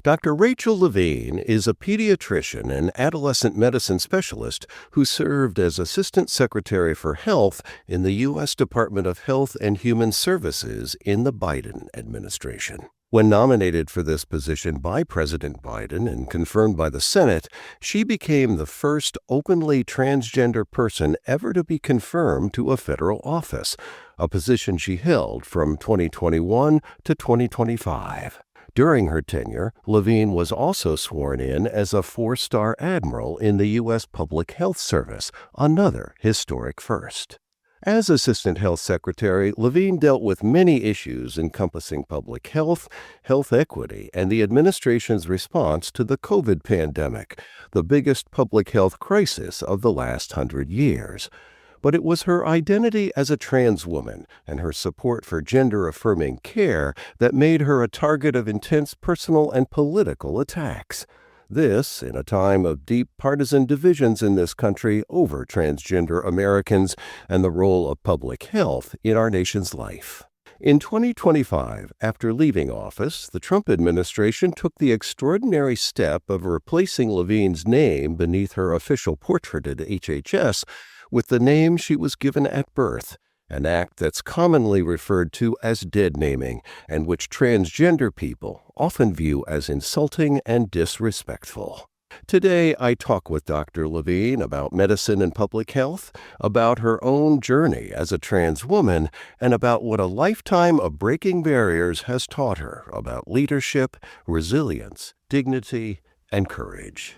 Dr. Rachel Levine is a pediatrician and adolescent medicine specialist who served as Assistant Secretary for Health in the U.S. Department of Health and Human Services in the Biden administration. When nominated for this position by President Biden and confirmed by the Senate, she became the first openly transgender person ever to be confirmed to a federal office, a position she held from 2021 to 2025. During her tenure, Levine was also sworn in as a 4-star admiral in the U.S. Public Health Service, another historic first. As Assistant Health Secretary, Levine dealt with many issues encompassing public health, health equity, and the administration's response to the COVID pandemic, the biggest public health crisis of the last 100 years. But it was her identity as a trans woman and her support for gender-affirming care that made her a target of intense personal and political attacks. This, in a time of deep partisan divisions in this country over transgender Americans and the role of public health in our nation's life. In 2025, after leaving office, the Trump administration took the extraordinary step of replacing Levine's name beneath her official portrait at HHS with the name she was given at birth, an act that's commonly referred to as dead naming, and which transgender people often view as insulting and disrespectful. Today, I talk with Dr. Levine about medicine and public health, about her own journey as a trans woman, and about what a lifetime of breaking barriers has taught her about leadership, resilience, dignity, and courage.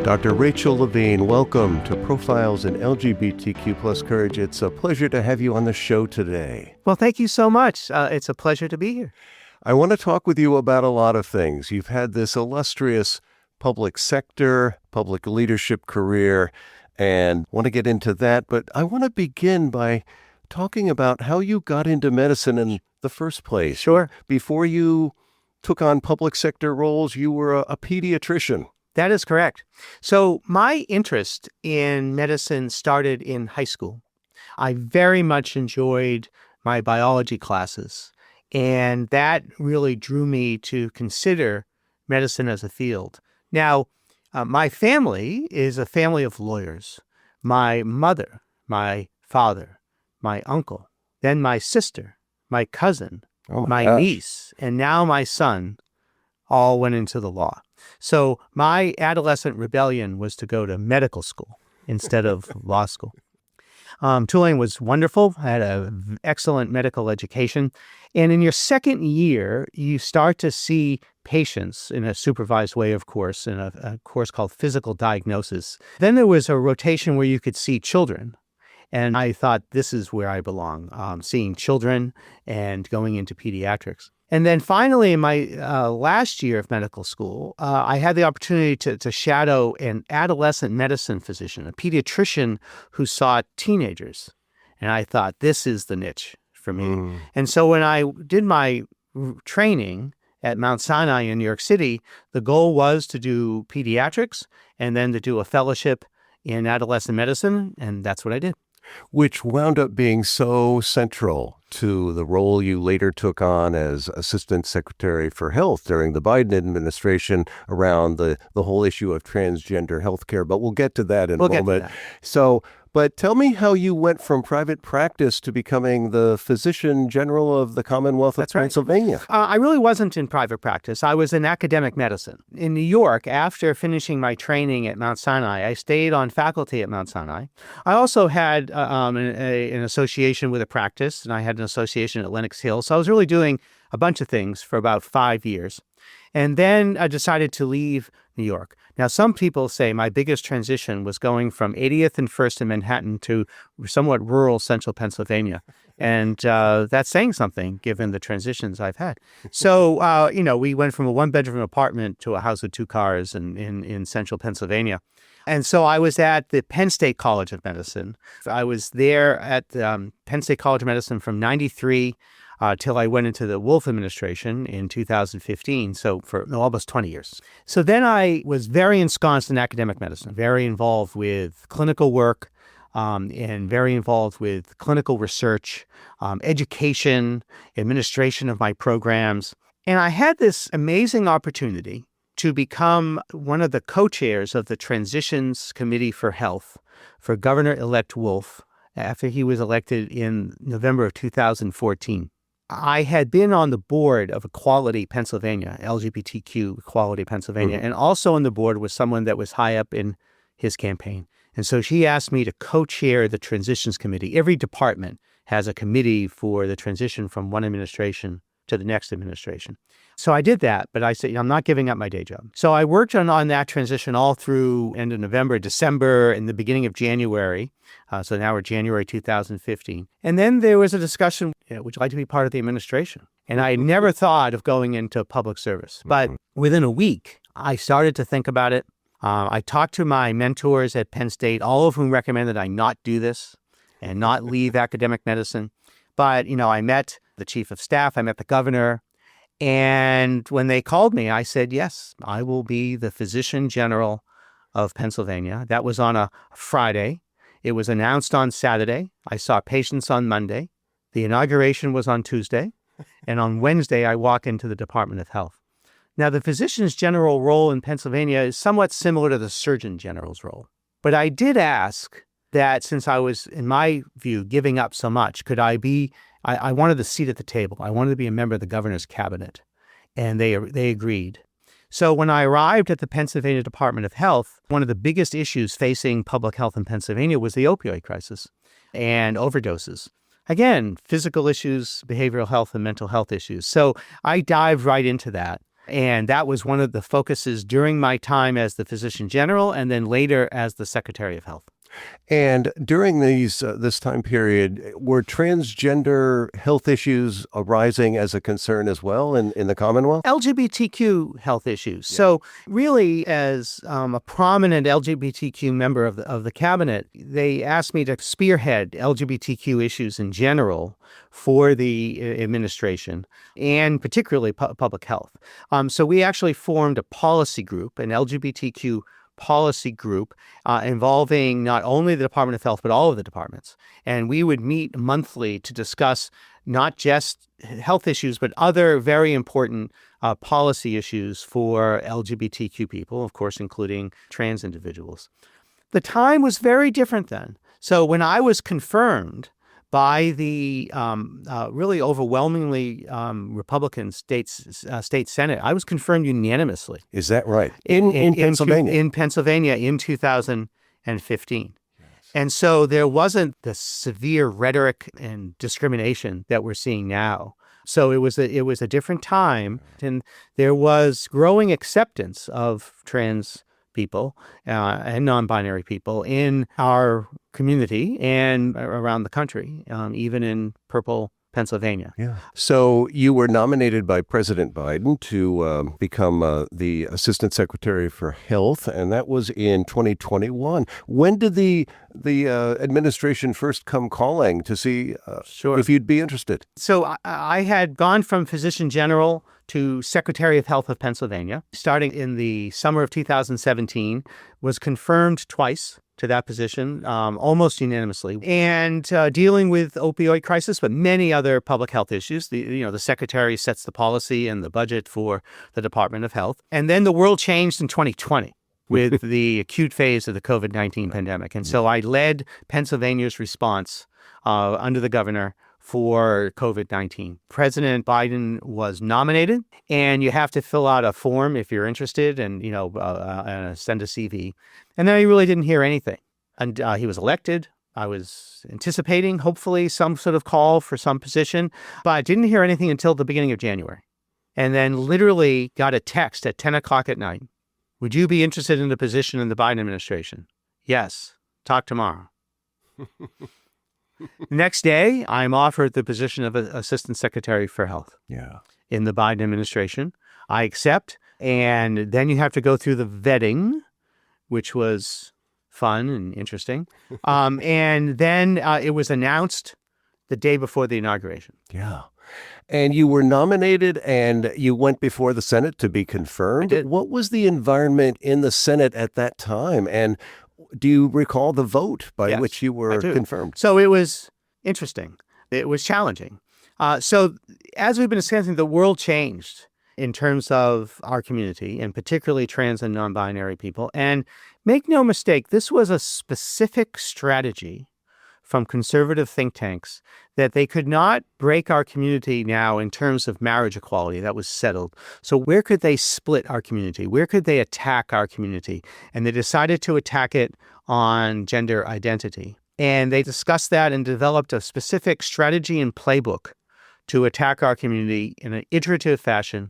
Dr. Rachel Levine, welcome to Profiles in LGBTQ+ Courage. It's a pleasure to have you on the show today. Well, thank you so much. It's a pleasure to be here. I want to talk with you about a lot of things. You've had this illustrious public sector, public leadership career, and want to get into that. But I want to begin by talking about how you got into medicine in the first place. Sure. Before you took on public sector roles, you were a pediatrician. That is correct. So my interest in medicine started in high school. I very much enjoyed my biology classes, and that really drew me to consider medicine as a field. Now, my family is a family of lawyers. My mother, my father, my uncle, then my sister, my cousin, my niece, and now my son all went into the law. So my adolescent rebellion was to go to medical school instead of law school. Tulane was wonderful. I had an excellent medical education. And in your second year, you start to see patients in a supervised way, of course, in a course called physical diagnosis. Then there was a rotation where you could see children. And I thought, this is where I belong, seeing children and going into pediatrics. And then finally, in my last year of medical school, I had the opportunity to shadow an adolescent medicine physician, a pediatrician who saw teenagers. And I thought, this is the niche for me. And so when I did my training at Mount Sinai in New York City, the goal was to do pediatrics and then to do a fellowship in adolescent medicine. And that's what I did. Which wound up being so central to the role you later took on as Assistant Secretary for Health during the Biden administration around the whole issue of transgender healthcare. But we'll get to that in a moment. But tell me how you went from private practice to becoming the Physician General of the Commonwealth of Pennsylvania. I really wasn't in private practice. I was in academic medicine. In New York, after finishing my training at Mount Sinai, I stayed on faculty at Mount Sinai. I also had an association with a practice, and I had an association at Lenox Hill. So I was really doing a bunch of things for about 5 years. And then I decided to leave New York. Now, some people say my biggest transition was going from 80th and 1st in Manhattan to somewhat rural central Pennsylvania. And that's saying something, given the transitions I've had. So, we went from a one-bedroom apartment to a house with 2 cars in central Pennsylvania. And so I was at the Penn State College of Medicine. I was there at Penn State College of Medicine from 93 till I went into the Wolf administration in 2015, so for almost 20 years. So then I was very ensconced in academic medicine, very involved with clinical work, and very involved with clinical research, education, administration of my programs. And I had this amazing opportunity to become one of the co-chairs of the Transitions Committee for Health for Governor-elect Wolf after he was elected in November of 2014. I had been on the board of Equality Pennsylvania, LGBTQ Equality Pennsylvania, and also on the board was someone that was high up in his campaign. And so she asked me to co-chair the Transitions Committee. Every department has a committee for the transition from one administration to the next administration. So I did that, but I said, I'm not giving up my day job. So I worked on that transition all through end of November, December, and the beginning of January. So now we're January 2015. And then there was a discussion, would you like to be part of the administration? And I never thought of going into public service. But within a week, I started to think about it. I talked to my mentors at Penn State, all of whom recommended I not do this and not leave academic medicine. But, I met the chief of staff, I met the governor, and when they called me, I said, yes, I will be the physician general of Pennsylvania. That was on a Friday. It was announced on Saturday. I saw patients on Monday. The inauguration was on Tuesday. And on Wednesday, I walk into the Department of Health. Now, the physician's general role in Pennsylvania is somewhat similar to the surgeon general's role. But I did ask that since I was, in my view, giving up so much, could I be, I wanted a seat at the table. I wanted to be a member of the governor's cabinet. And they agreed. So when I arrived at the Pennsylvania Department of Health, one of the biggest issues facing public health in Pennsylvania was the opioid crisis and overdoses. Again, physical issues, behavioral health, and mental health issues. So I dived right into that. And that was one of the focuses during my time as the physician general and then later as the Secretary of Health. And during this time period, were transgender health issues arising as a concern as well in the Commonwealth? LGBTQ health issues. Yeah. So really, as a prominent LGBTQ member of the cabinet, they asked me to spearhead LGBTQ issues in general for the administration and particularly public health. So we actually formed a policy group, an LGBTQ policy group involving not only the Department of Health, but all of the departments. And we would meet monthly to discuss not just health issues, but other very important policy issues for LGBTQ people, of course, including trans individuals. The time was very different then. So when I was confirmed by the really overwhelmingly Republican state Senate. I was confirmed unanimously. Is that right? In Pennsylvania? In Pennsylvania in 2015. Yes. And so there wasn't the severe rhetoric and discrimination that we're seeing now. So it was a different time, and there was growing acceptance of trans people and non-binary people in our community and around the country, even in purple Pennsylvania. Yeah. So you were nominated by President Biden to become the Assistant Secretary for Health, and that was in 2021. When did the administration first come calling to see if you'd be interested? So I had gone from Physician General to Secretary of Health of Pennsylvania, starting in the summer of 2017, was confirmed twice to that position, almost unanimously, and dealing with opioid crisis, but many other public health issues. The secretary sets the policy and the budget for the Department of Health. And then the world changed in 2020 with the acute phase of the COVID-19 pandemic. And so I led Pennsylvania's response under the governor for COVID-19. President Biden was nominated, and you have to fill out a form if you're interested and, send a CV. And then I really didn't hear anything. And he was elected. I was anticipating, hopefully, some sort of call for some position, but I didn't hear anything until the beginning of January. And then literally got a text at 10 o'clock at night. Would you be interested in a position in the Biden administration? Yes. Talk tomorrow. Next day, I'm offered the position of Assistant Secretary for Health in the Biden administration. I accept, and then you have to go through the vetting, which was fun and interesting. And then it was announced the day before the inauguration. Yeah. And you were nominated and you went before the Senate to be confirmed. What was the environment in the Senate at that time? And Do you recall the vote by Yes, which you I were do. confirmed? So it was interesting. It was challenging. So as we've been discussing, the world changed in terms of our community, and particularly trans and non-binary people. And make no mistake, this was a specific strategy from conservative think tanks that they could not break our community now in terms of marriage equality. That was settled. So where could they split our community? Where could they attack our community? And they decided to attack it on gender identity. And they discussed that and developed a specific strategy and playbook to attack our community in an iterative fashion,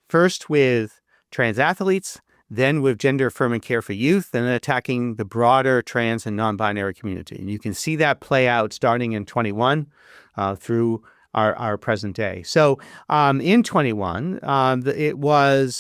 first with trans athletes, then with gender affirming care for youth, and then attacking the broader trans and non-binary community. And you can see that play out starting in 21 through our present day. So in 21, it was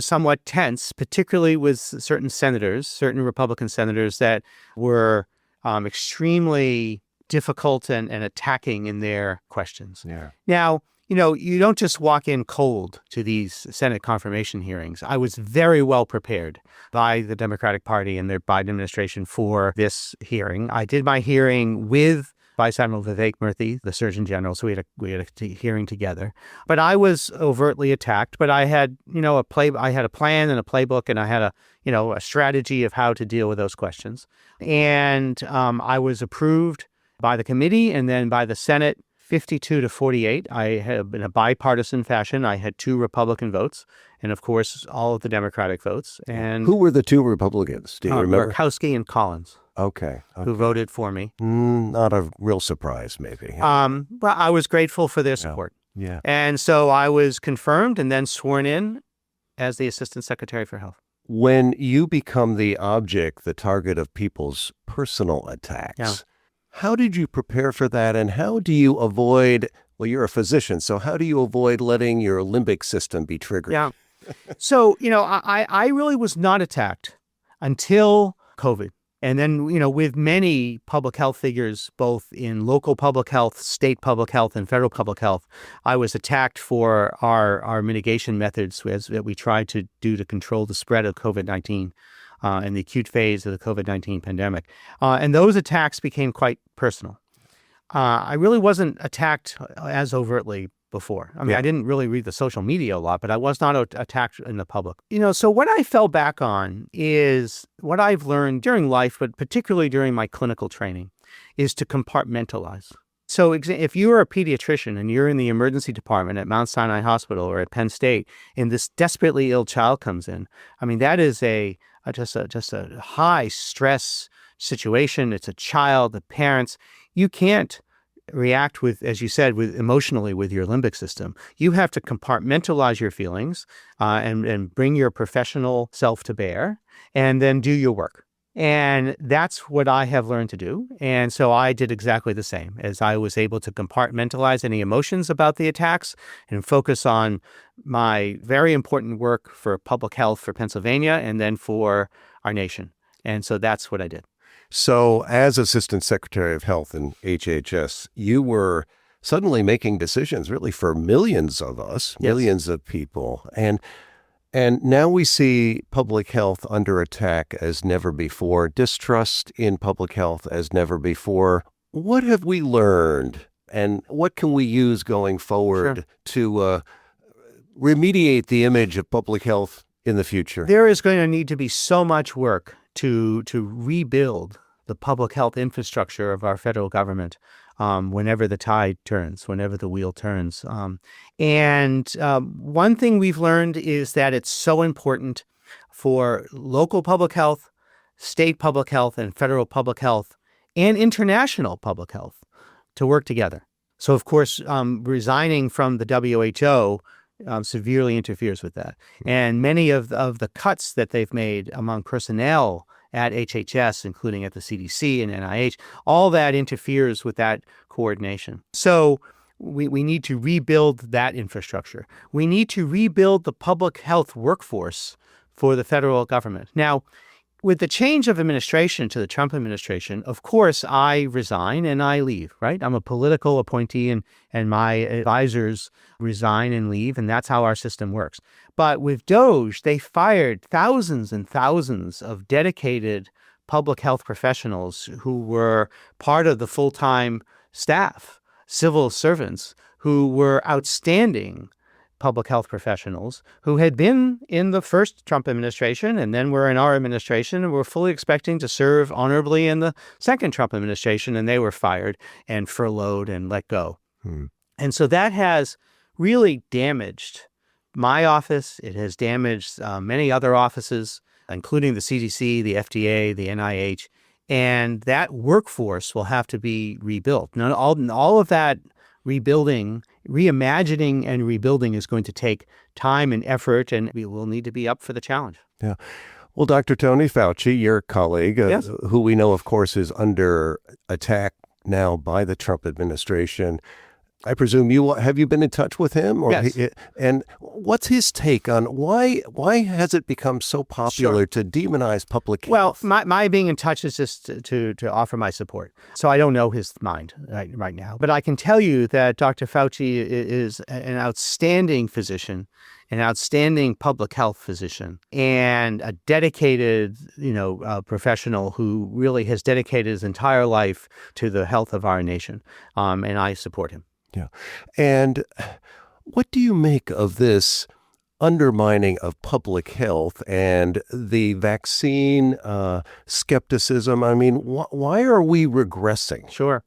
somewhat tense, particularly with certain senators, certain Republican senators that were extremely difficult and attacking in their questions. Yeah. Now, you don't just walk in cold to these Senate confirmation hearings. I was very well prepared by the Democratic Party and the Biden administration for this hearing. I did my hearing with Vice Admiral Vivek Murthy, the Surgeon General, so we had a hearing together. But I was overtly attacked. But I had I had a plan and a playbook, and I had a strategy of how to deal with those questions. And I was approved by the committee and then by the Senate 52-48. I had, in a bipartisan fashion, I had 2 Republican votes, and of course, all of the Democratic votes. And Who were the 2 Republicans? Do you remember? Murkowski and Collins, Okay. who voted for me. Not a real surprise, maybe. Well, I was grateful for their support. Yeah. And so I was confirmed and then sworn in as the Assistant Secretary for Health. When you become the object, the target of people's personal attacks, how did you prepare for that, and how do you avoid, well, you're a physician, so how do you avoid letting your limbic system be triggered? Yeah. So, I really was not attacked until COVID. And then, with many public health figures, both in local public health, state public health, and federal public health, I was attacked for our mitigation methods that we tried to do to control the spread of COVID-19. In the acute phase of the COVID-19 pandemic. And those attacks became quite personal. I really wasn't attacked as overtly before. I mean, I didn't really read the social media a lot, but I was not attacked in the public. So what I fell back on is what I've learned during life, but particularly during my clinical training, is to compartmentalize. So if you're a pediatrician and you're in the emergency department at Mount Sinai Hospital or at Penn State, and this desperately ill child comes in, I mean, that is just a high stress situation. It's a child, the parents. You can't react with, as you said, emotionally with your limbic system. You have to compartmentalize your feelings and bring your professional self to bear, and then do your work. And that's what I have learned to do. And so I did exactly the same, as I was able to compartmentalize any emotions about the attacks and focus on my very important work for public health for Pennsylvania and then for our nation. And so that's what I did. So as Assistant Secretary of Health in HHS, you were suddenly making decisions really for millions of us, millions of people. And now we see public health under attack as never before, distrust in public health as never before. What have we learned, and what can we use going forward to remediate the image of public health in the future? There is going to need to be so much work to rebuild the public health infrastructure of our federal government whenever the tide turns, whenever the wheel turns. And one thing we've learned is that it's so important for local public health, state public health, and federal public health, and international public health to work together. So, of course, resigning from the WHO severely interferes with that. And many of the cuts that they've made among personnel at HHS, including at the CDC and NIH, all that interferes with that coordination. So we need to rebuild that infrastructure. We need to rebuild the public health workforce for the federal government. Now, with the change of administration to the Trump administration, of course, I resign and I leave, right? I'm a political appointee and my advisors resign and leave, and that's how our system works. But with DOGE, they fired thousands and thousands of dedicated public health professionals who were part of the full-time staff, civil servants, who were outstanding public health professionals who had been in the first Trump administration and then were in our administration and were fully expecting to serve honorably in the second Trump administration, and they were fired and furloughed and let go. And so that has really damaged my office. It has damaged many other offices, including the CDC, the FDA, the NIH, and that workforce will have to be rebuilt. Now, all of that rebuilding, reimagining and rebuilding is going to take time and effort, and we will need to be up for the challenge. Yeah. Well, Dr. Tony Fauci, your colleague, Yes. who we know, of course, is under attack now by the Trump administration. I presume have you been in touch with him? Or Yes. And what's his take on why has it become so popular to demonize public health? Well, my being in touch is just to offer my support. So I don't know his mind right now. But I can tell you that Dr. Fauci is an outstanding physician, an outstanding public health physician, and a dedicated, professional who really has dedicated his entire life to the health of our nation. And I support him. Yeah. And what do you make of this undermining of public health and the vaccine skepticism? I mean, why are we regressing? Sure.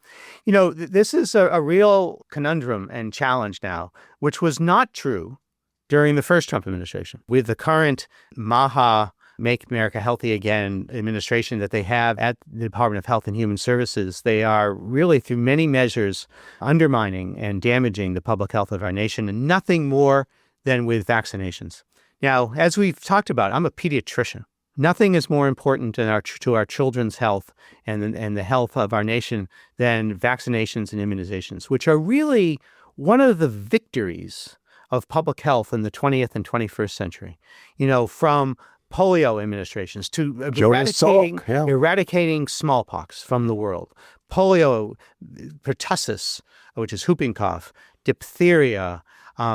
This is a real conundrum and challenge now, which was not true during the first Trump administration. With the current MAHA, Make America Healthy Again administration that they have at the Department of Health and Human Services, they are really, through many measures, undermining and damaging the public health of our nation, and nothing more than with vaccinations. Now, as we've talked about, I'm a pediatrician. Nothing is more important to our children's health and the health of our nation than vaccinations and immunizations, which are really one of the victories of public health in the 20th and 21st century. From polio administrations to eradicating smallpox from the world, polio, pertussis, which is whooping cough, diphtheria,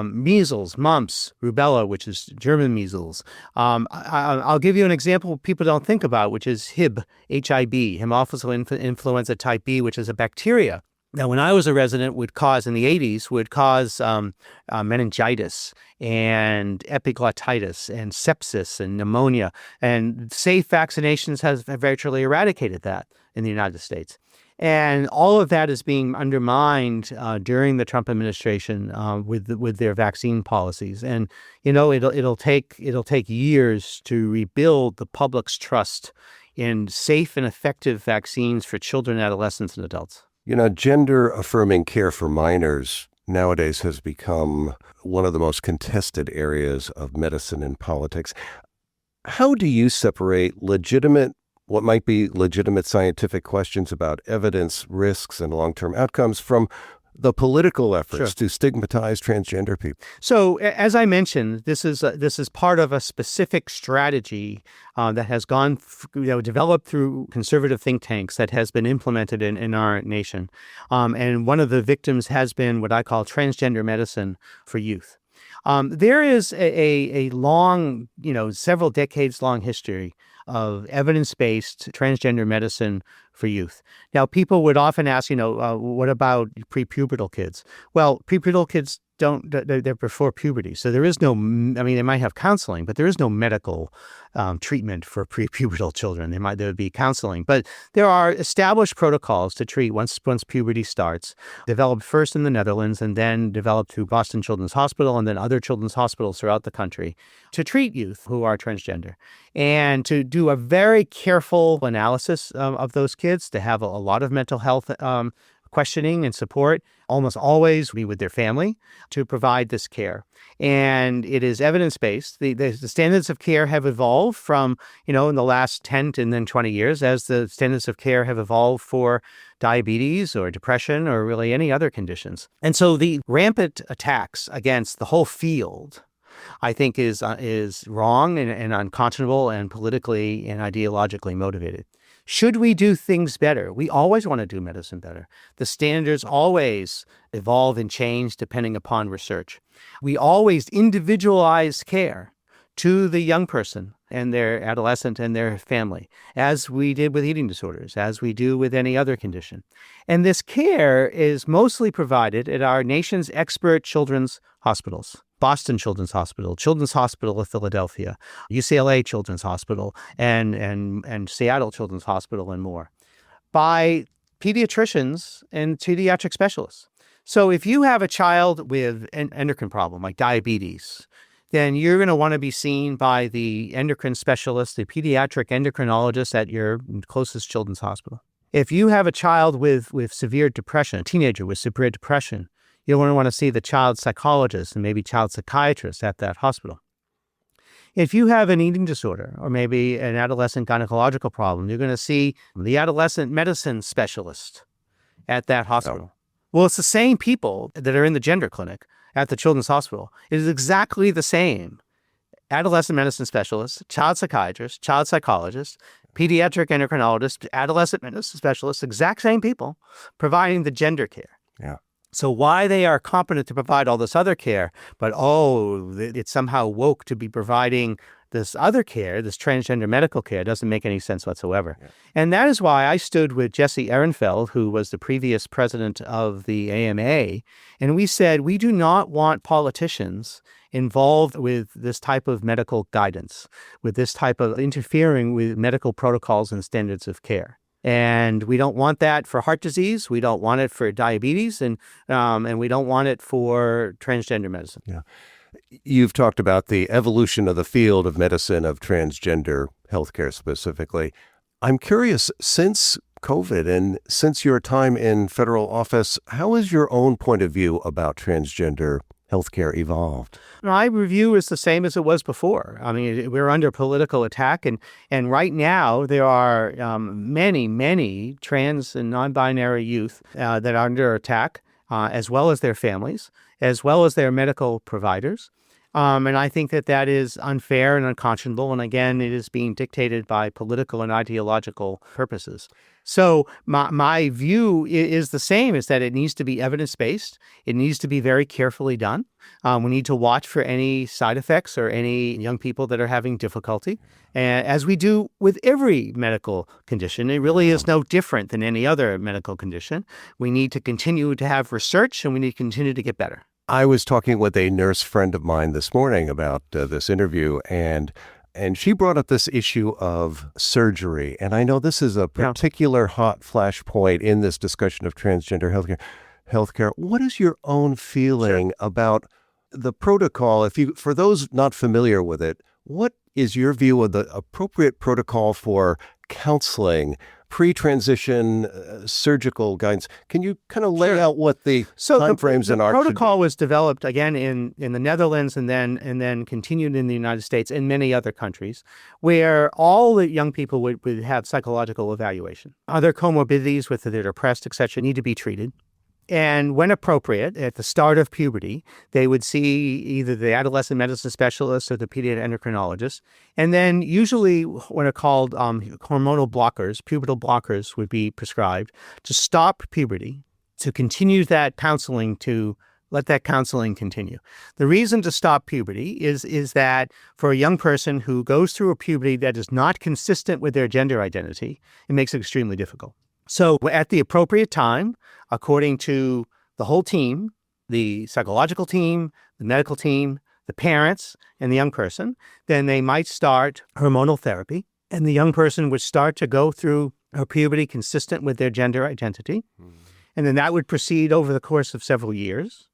measles, mumps, rubella, which is German measles. I'll give you an example people don't think about, which is HIB, H-I-B, Haemophilus influenza type B, which is a bacteria. Now, when I was a resident, in the 80s, would cause meningitis and epiglottitis and sepsis and pneumonia. And safe vaccinations have virtually eradicated that in the United States. And all of that is being undermined during the Trump administration with their vaccine policies. And it'll take years to rebuild the public's trust in safe and effective vaccines for children, adolescents, and adults. Gender-affirming care for minors nowadays has become one of the most contested areas of medicine and politics. How do you separate what might be legitimate scientific questions about evidence, risks, and long-term outcomes from the political efforts to stigmatize transgender people? So, as I mentioned, this is part of a specific strategy that has developed through conservative think tanks that has been implemented in our nation. And one of the victims has been what I call transgender medicine for youth. There is a long, several decades long history of evidence-based transgender medicine for youth. Now, people would often ask, what about prepubertal kids? Well, prepubertal kids they're before puberty. So there is no, they might have counseling, but there is no medical treatment for prepubertal children. There would be counseling, but there are established protocols to treat once puberty starts, developed first in the Netherlands and then developed through Boston Children's Hospital and then other children's hospitals throughout the country to treat youth who are transgender and to do a very careful analysis of those kids, to have a lot of mental health questioning and support, almost always be with their family to provide this care. And it is evidence-based. The standards of care have evolved from, in the last 10 and then 20 years as the standards of care have evolved for diabetes or depression or really any other conditions. And so the rampant attacks against the whole field, I think, is wrong and unconscionable and politically and ideologically motivated. Should we do things better? We always want to do medicine better. The standards always evolve and change depending upon research. We always individualize care to the young person and their adolescent and their family, as we did with eating disorders, as we do with any other condition. And this care is mostly provided at our nation's expert children's hospitals. Boston Children's Hospital, Children's Hospital of Philadelphia, UCLA Children's Hospital, and Seattle Children's Hospital, and more, by pediatricians and pediatric specialists. So if you have a child with an endocrine problem like diabetes, then you're going to want to be seen by the endocrine specialist, the pediatric endocrinologist at your closest children's hospital. If you have a child with severe depression, a teenager with severe depression, you'll want to see the child psychologist and maybe child psychiatrist at that hospital. If you have an eating disorder or maybe an adolescent gynecological problem, you're going to see the adolescent medicine specialist at that hospital. Well, it's the same people that are in the gender clinic at the children's hospital. It is exactly the same. Adolescent medicine specialist, child psychiatrist, child psychologist, pediatric endocrinologist, adolescent medicine specialist, exact same people providing the gender care. Yeah. So why they are competent to provide all this other care, but it's somehow woke to be providing this other care, this transgender medical care, doesn't make any sense whatsoever. Yeah. And that is why I stood with Jesse Ehrenfeld, who was the previous president of the AMA, and we said we do not want politicians involved with this type of medical guidance, with this type of interfering with medical protocols and standards of care. And we don't want that for heart disease. We don't want it for diabetes, and we don't want it for transgender medicine. Yeah. You've talked about the evolution of the field of medicine, of transgender healthcare specifically. I'm curious, since COVID and since your time in federal office, how has your own point of view about transgender healthcare evolved? My review is the same as it was before. I mean, we're under political attack, and right now there are many trans and non-binary youth that are under attack, as well as their families, as well as their medical providers. And I think that is unfair and unconscionable. And again, it is being dictated by political and ideological purposes. So my view is the same, is that it needs to be evidence-based. It needs to be very carefully done. We need to watch for any side effects or any young people that are having difficulty. And as we do with every medical condition, it really is no different than any other medical condition. We need to continue to have research, and we need to continue to get better. I was talking with a nurse friend of mine this morning about this interview, and she brought up this issue of surgery. And I know this is a particular hot flashpoint in this discussion of transgender healthcare. What is your own feeling about the protocol? For those not familiar with it, what is your view of the appropriate protocol for counseling, pre-transition surgical guidance? Can you kind of lay out what the timeframes and the protocol was developed again in the Netherlands and then continued in the United States and many other countries, where all the young people would have psychological evaluation. Other comorbidities with their depressed, etc., need to be treated. And when appropriate, at the start of puberty, they would see either the adolescent medicine specialist or the pediatric endocrinologist. And then usually what are called hormonal blockers, pubertal blockers, would be prescribed to stop puberty, to continue that counseling, to let that counseling continue. The reason to stop puberty is that for a young person who goes through a puberty that is not consistent with their gender identity, it makes it extremely difficult. So at the appropriate time, according to the whole team, the psychological team, the medical team, the parents, and the young person, then they might start hormonal therapy, and the young person would start to go through her puberty consistent with their gender identity. And then that would proceed over the course of several years.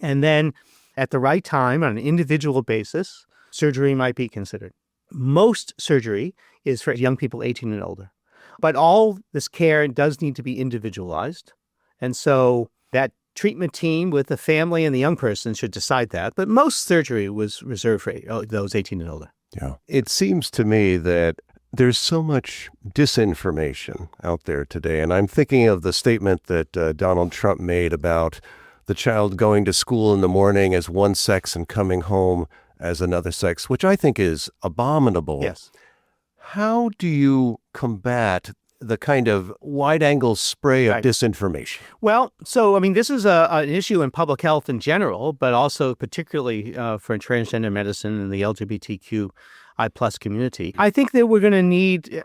And then at the right time, on an individual basis, surgery might be considered. Most surgery is for young people 18 and older. But all this care does need to be individualized. And so that treatment team with the family and the young person should decide that. But most surgery was reserved for those 18 and older. Yeah. It seems to me that there's so much disinformation out there today. And I'm thinking of the statement that Donald Trump made about the child going to school in the morning as one sex and coming home as another sex, which I think is abominable. Yes. How do you combat the kind of wide-angle spray of disinformation? Well, so, I mean, this is an issue in public health in general, but also particularly for transgender medicine and the LGBTQ plus community. I think that we're going to need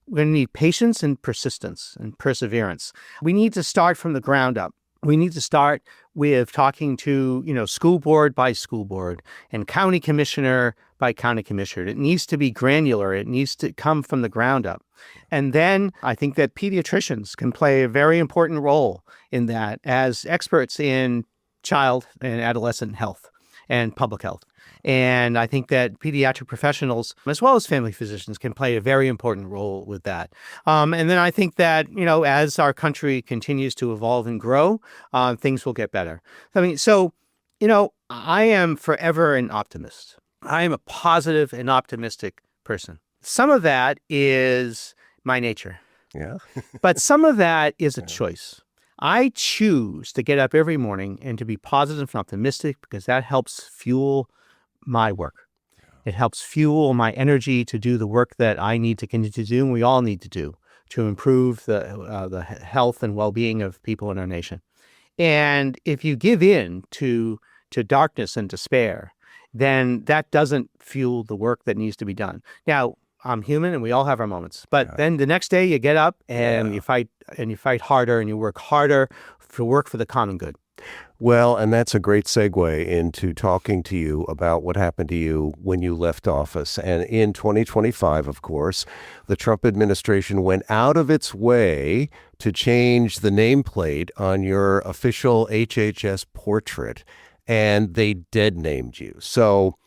patience and persistence and perseverance. We need to start from the ground up. We need to start with talking to, school board by school board and county commissioner by county commissioner. It needs to be granular. It needs to come from the ground up. And then I think that pediatricians can play a very important role in that as experts in child and adolescent health and public health. And I think that pediatric professionals, as well as family physicians, can play a very important role with that. And then I think that, as our country continues to evolve and grow, things will get better. I am forever an optimist. I am a positive and optimistic person. Some of that is my nature. Yeah. But some of that is a choice. I choose to get up every morning and to be positive and optimistic because that helps fuel my work. It helps fuel my energy to do the work that I need to continue to do, and we all need to do, to improve the health and well-being of people in our nation. And if you give in to darkness and despair, then that doesn't fuel the work that needs to be done. Now, I'm human and we all have our moments. But then the next day you get up and you fight harder and you work harder to work for the common good. Well, and that's a great segue into talking to you about what happened to you when you left office. And in 2025, of course, the Trump administration went out of its way to change the nameplate on your official HHS portrait, and they dead named you. So,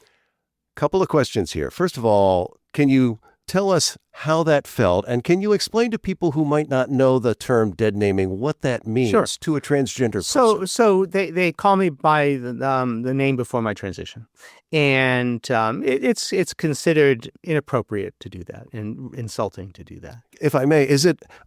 a couple of questions here. First of all, can you tell us how that felt, and can you explain to people who might not know the term dead naming what that means to a transgender person? So they call me by the name before my transition, and it's considered inappropriate to do that and insulting to do that. If I may,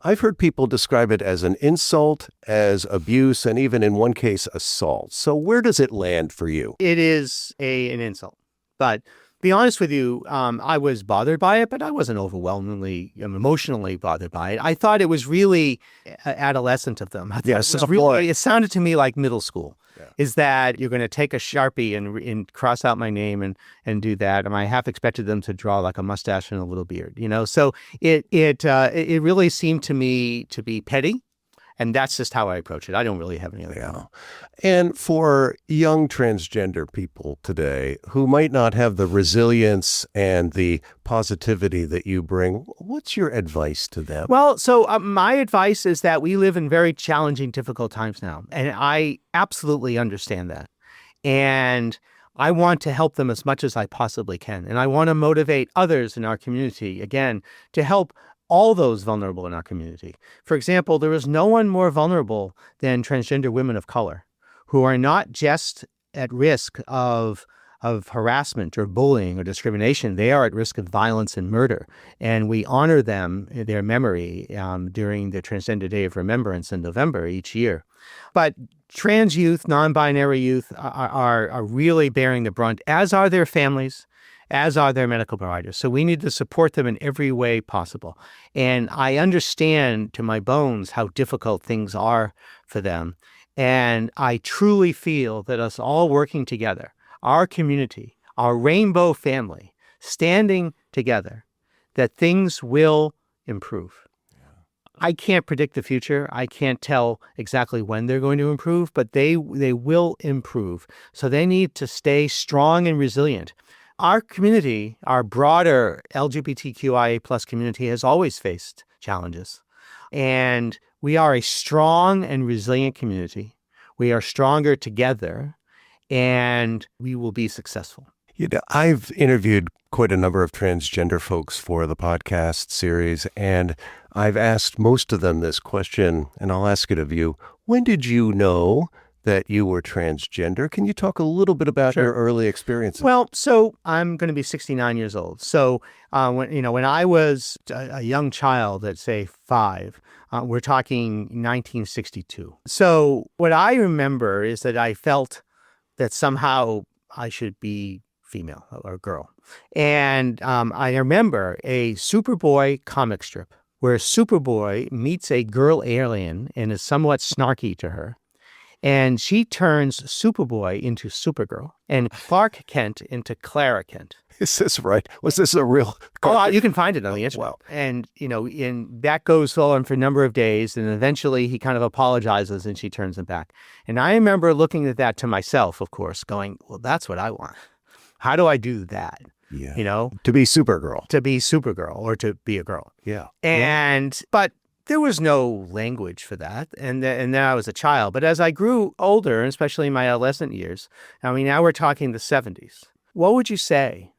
I've heard people describe it as an insult, as abuse, and even in one case, assault. So where does it land for you? It is an insult, but be honest with you, I was bothered by it, but I wasn't overwhelmingly emotionally bothered by it. I thought it was really adolescent of them. It sounded to me like middle school. Yeah. Is that you're going to take a Sharpie and cross out my name and do that? And I half expected them to draw like a mustache and a little beard, So it really seemed to me to be petty. And that's just how I approach it. I don't really have any other comment. And for young transgender people today who might not have the resilience and the positivity that you bring, what's your advice to them? Well, so my advice is that we live in very challenging, difficult times now. And I absolutely understand that. And I want to help them as much as I possibly can. And I want to motivate others in our community, again, to help all those vulnerable in our community. For example, there is no one more vulnerable than transgender women of color who are not just at risk of harassment or bullying or discrimination. They are at risk of violence and murder. And we honor them, their memory, during the Transgender Day of Remembrance in November each year. But trans youth, non-binary youth are really bearing the brunt, as are their families, as are their medical providers. So we need to support them in every way possible. And I understand to my bones how difficult things are for them. And I truly feel that us all working together, our community, our rainbow family, standing together, that things will improve. I can't predict the future. I can't tell exactly when they're going to improve, but they will improve. So they need to stay strong and resilient. Our community, our broader LGBTQIA plus community, has always faced challenges. And we are a strong and resilient community. We are stronger together, and we will be successful. I've interviewed quite a number of transgender folks for the podcast series, and I've asked most of them this question, and I'll ask it of you. When did you know that you were transgender? Can you talk a little bit about your early experiences? Well, so I'm going to be 69 years old. So when I was a young child at, say, 5, we're talking 1962. So what I remember is that I felt that somehow I should be female or girl. And I remember a Superboy comic strip where Superboy meets a girl alien and is somewhat snarky to her. And she turns Superboy into Supergirl and Clark Kent into Clara Kent. Is this right? Was this a real? Oh, you can find it on the internet. Wow. And, that goes on for a number of days. And eventually he kind of apologizes and she turns him back. And I remember looking at that to myself, of course, going, well, that's what I want. How do I do that? Yeah. To be Supergirl. To be Supergirl or to be a girl. Yeah. But there was no language for that. And then I was a child. But as I grew older, especially in my adolescent years, now we're talking the 70s. What would you say?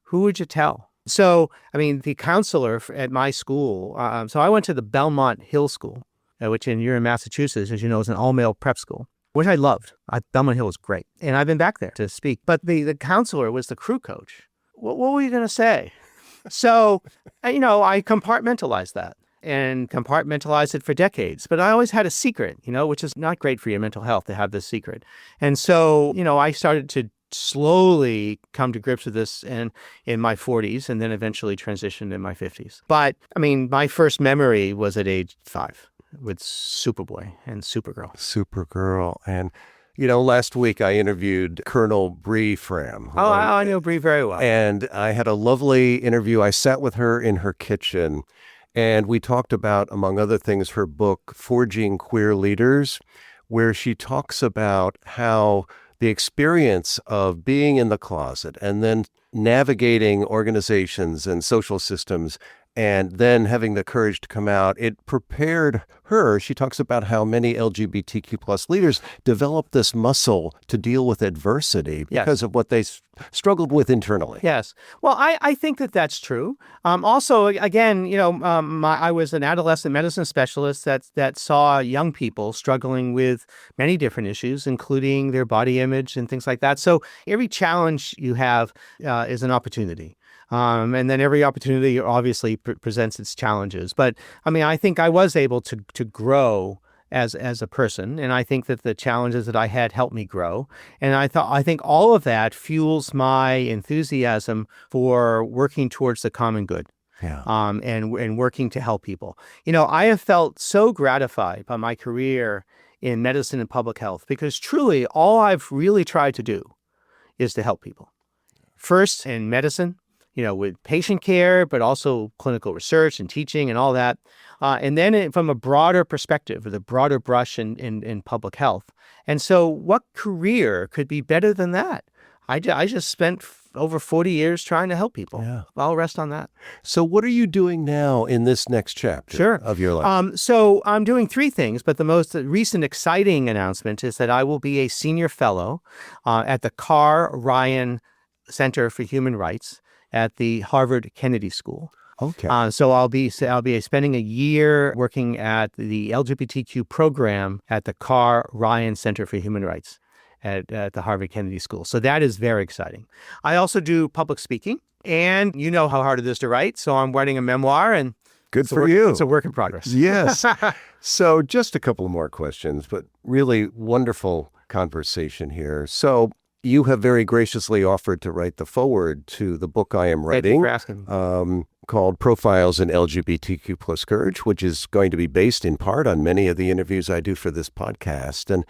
Who would you tell? So, the counselor at my school, so I went to the Belmont Hill School, which you're in Massachusetts, as you know, is an all-male prep school, which I loved. Belmont Hill was great. And I've been back there to speak. But the counselor was the crew coach. What were you going to say? So, I compartmentalized that and compartmentalized it for decades. But I always had a secret, which is not great for your mental health to have this secret. And so, I started to slowly come to grips with this in my 40s and then eventually transitioned in my 50s. But, my first memory was at age 5 with Superboy and Supergirl. Supergirl. And, last week I interviewed Colonel Bree Fram. Oh, I know Bree very well. And I had a lovely interview. I sat with her in her kitchen and we talked about, among other things, her book, Forging Queer Leaders, where she talks about how the experience of being in the closet and then navigating organizations and social systems and then having the courage to come out, it prepared her. She talks about how many LGBTQ plus leaders developed this muscle to deal with adversity because of what they struggled with internally. Yes. Well, I think that's true. Also, again, I was an adolescent medicine specialist that saw young people struggling with many different issues, including their body image and things like that. So every challenge you have is an opportunity. And then every opportunity obviously presents its challenges. But I think I was able to grow as a person, and I think that the challenges that I had helped me grow. And I think all of that fuels my enthusiasm for working towards the common good. Yeah. And working to help people. I have felt so gratified by my career in medicine and public health because truly all I've really tried to do is to help people. First in medicine, with patient care, but also clinical research and teaching and all that. And then from a broader perspective, with a broader brush in public health. And so what career could be better than that? I just spent over 40 years trying to help people. Yeah. I'll rest on that. So what are you doing now in this next chapter of your life? So I'm doing 3 things, but the most recent exciting announcement is that I will be a senior fellow at the Carr Ryan Center for Human Rights at the Harvard Kennedy School. Okay. So I'll be spending a year working at the LGBTQ program at the Carr Ryan Center for Human Rights at the Harvard Kennedy School. So that is very exciting. I also do public speaking, and you know how hard it is to write. So I'm writing a memoir, and good for you. It's a work in progress. Yes. So just a couple more questions, but really wonderful conversation here. So you have very graciously offered to write the foreword to the book I am writing, called Profiles in LGBTQ plus Courage, which is going to be based in part on many of the interviews I do for this podcast. And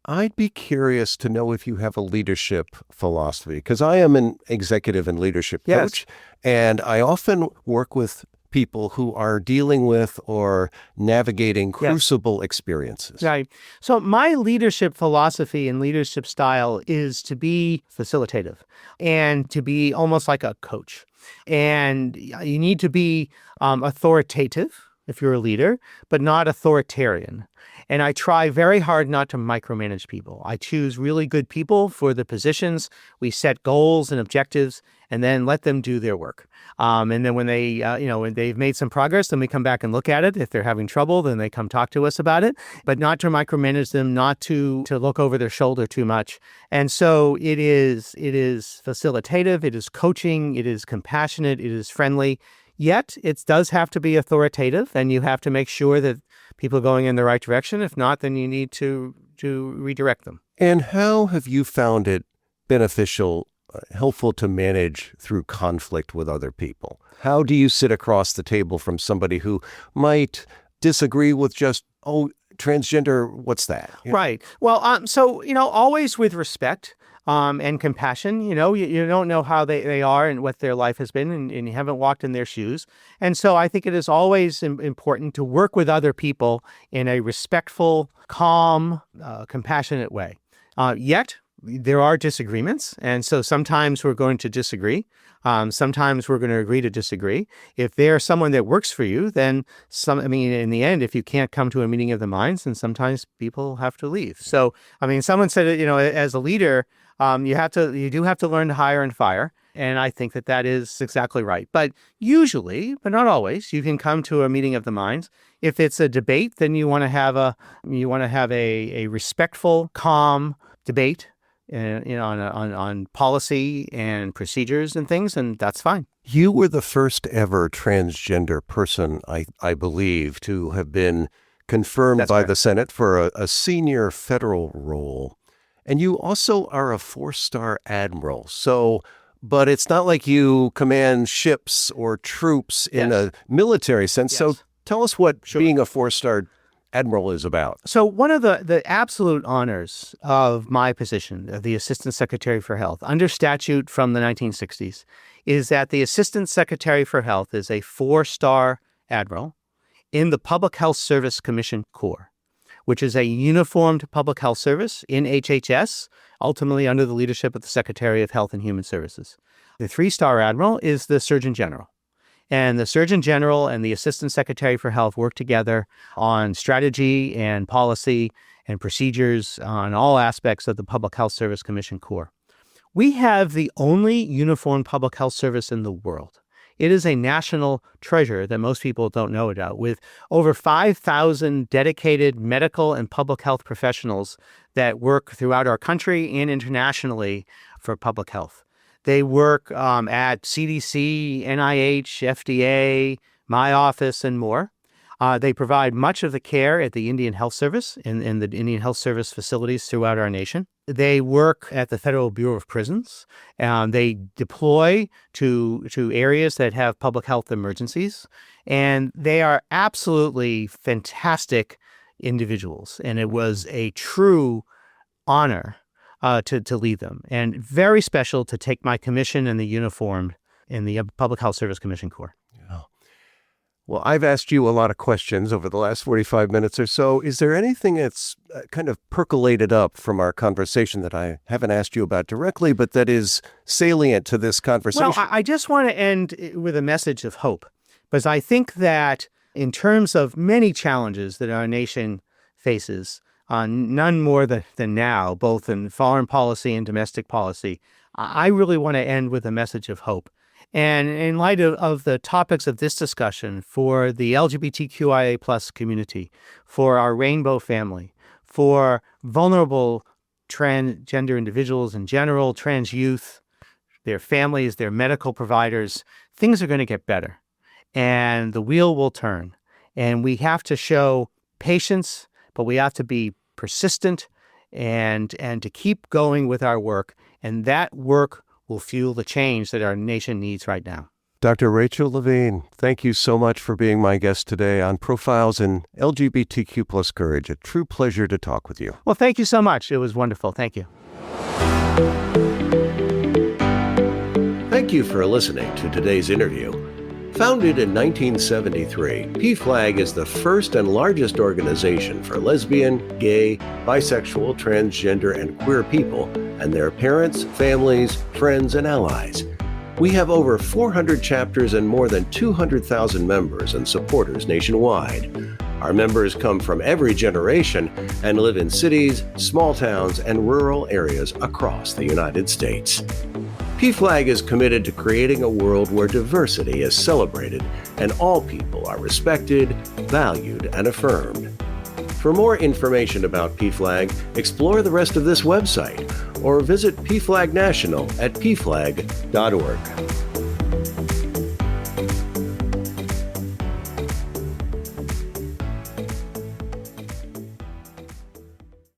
I'd be curious to know if you have a leadership philosophy, because I am an executive and leadership coach, and I often work with people who are dealing with or navigating crucible experiences. Right. So my leadership philosophy and leadership style is to be facilitative and to be almost like a coach. And you need to be authoritative if you're a leader, but not authoritarian. And I try very hard not to micromanage people. I choose really good people for the positions. We set goals and objectives and then let them do their work. And then when they, when they've made some progress, then we come back and look at it. If they're having trouble, then they come talk to us about it, but not to micromanage them, not to look over their shoulder too much. And so it is facilitative, it is coaching, it is compassionate, it is friendly. Yet it does have to be authoritative, and you have to make sure that people are going in the right direction. If not, then you need to redirect them. And how have you found it beneficial, helpful to manage through conflict with other people? How do you sit across the table from somebody who might disagree with just, transgender, what's that? Right. Well, so, always with respect and compassion. You don't know how they are and what their life has been, and you haven't walked in their shoes. And so I think it is always important to work with other people in a respectful, calm, compassionate way. Yet, there are disagreements, and so sometimes we're going to disagree. Sometimes we're going to agree to disagree. If there's someone that works for you, then in the end, if you can't come to a meeting of the minds, then sometimes people have to leave. So, someone said, as a leader, you do have to learn to hire and fire. And I think that is exactly right. But usually, but not always, you can come to a meeting of the minds. If it's a debate, then you want to have a respectful, calm debate, on policy and procedures and things, and that's fine. You were the first ever transgender person, I believe, to have been confirmed by the Senate for a senior federal role. And you also are a 4-star admiral. But it's not like you command ships or troops in a military sense. Yes. So tell us what being a 4-star admiral is about. So one of the absolute honors of my position, of the Assistant Secretary for Health, under statute from the 1960s, is that the Assistant Secretary for Health is a 4-star admiral in the Public Health Service Commission Corps, which is a uniformed public health service in HHS, ultimately under the leadership of the Secretary of Health and Human Services. The 3-star admiral is the Surgeon General. And the Surgeon General and the Assistant Secretary for Health work together on strategy and policy and procedures on all aspects of the Public Health Service Commission Corps. We have the only uniformed public health service in the world. It is a national treasure that most people don't know about, with over 5,000 dedicated medical and public health professionals that work throughout our country and internationally for public health. They work at CDC, NIH, FDA, my office, and more. They provide much of the care at the Indian Health Service in the Indian Health Service facilities throughout our nation. They work at the Federal Bureau of Prisons. They deploy to areas that have public health emergencies. And they are absolutely fantastic individuals. And it was a true honor to lead them, and very special to take my commission in the uniform in the Public Health Service Commission Corps. Yeah. Well, I've asked you a lot of questions over the last 45 minutes or so. Is there anything that's kind of percolated up from our conversation that I haven't asked you about directly, but that is salient to this conversation? Well, I just want to end with a message of hope, because I think that in terms of many challenges that our nation faces, none more than now, both in foreign policy and domestic policy, I really want to end with a message of hope. And in light of the topics of this discussion, for the LGBTQIA plus community, for our rainbow family, for vulnerable transgender individuals in general, trans youth, their families, their medical providers, things are going to get better. And the wheel will turn. And we have to show patience, but we have to be persistent and to keep going with our work. And that work will fuel the change that our nation needs right now. Dr. Rachel Levine, thank you so much for being my guest today on Profiles in LGBTQ plus Courage. A true pleasure to talk with you. Well, thank you so much. It was wonderful. Thank you. Thank you for listening to today's interview. Founded in 1973, PFLAG is the first and largest organization for lesbian, gay, bisexual, transgender, and queer people and their parents, families, friends, and allies. We have over 400 chapters and more than 200,000 members and supporters nationwide. Our members come from every generation and live in cities, small towns, and rural areas across the United States. PFLAG is committed to creating a world where diversity is celebrated and all people are respected, valued, and affirmed. For more information about PFLAG, explore the rest of this website or visit PFLAG National at pflag.org.